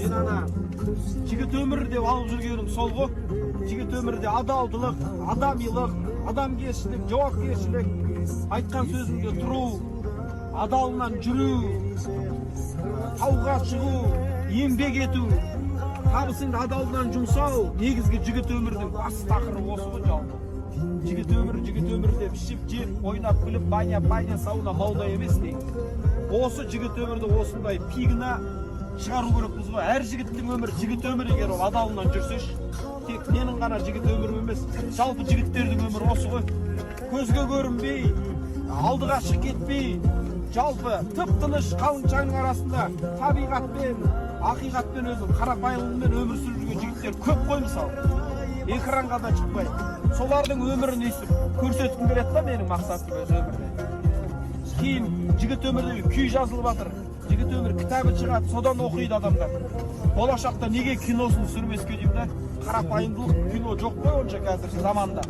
мен ана жігіт өмір деп алып жүргенім сол ғой. Жігіт өмірде адалдылық, адамилық, адамгершілік, жауапкершілік, айтқан сөзінде тұру, адалынан жүру, тауға шығу, еңбек ету, табысыңды адалынан жұмсау, негізгі жігіт өмірдің басты тақырыбы осы ғой жалпы. Жігіт өмір деп ішіп, жеп, ойнап, күліп, баня, сауна, мауда емес дейін. Осы жігіт өмірді осындай пигіна шығару керекпіз ғой. Әр жігіттің өмірі жігіт өмір егер ол адалынан жүрсеш, тек менің ғана жігіт өмірім емес, жалпы жігіттердің өмірі осы ғой. Көзге көрінбей, алдыға шығып кетпей, жалпы тып-тыныш қалың-шаңның арасында табиғатпен, ақиқатпен өзі қарапайымдылықпен өмір сүріп жүрген жігіттер көп қой мысалы. Экранға да шықпай, солардың өмірін естіп көрсеткім келеді да менің мақсатым өз өмірде. Кейін жігіт өмірдегі күй жазылып жатыр. Жігіт өмір кітабы шығады, содан оқиды адамдар. Болашақта неге киносын түсірмеске деймін да, қарапайымдылық кино жоқ қой онша қазір заманда.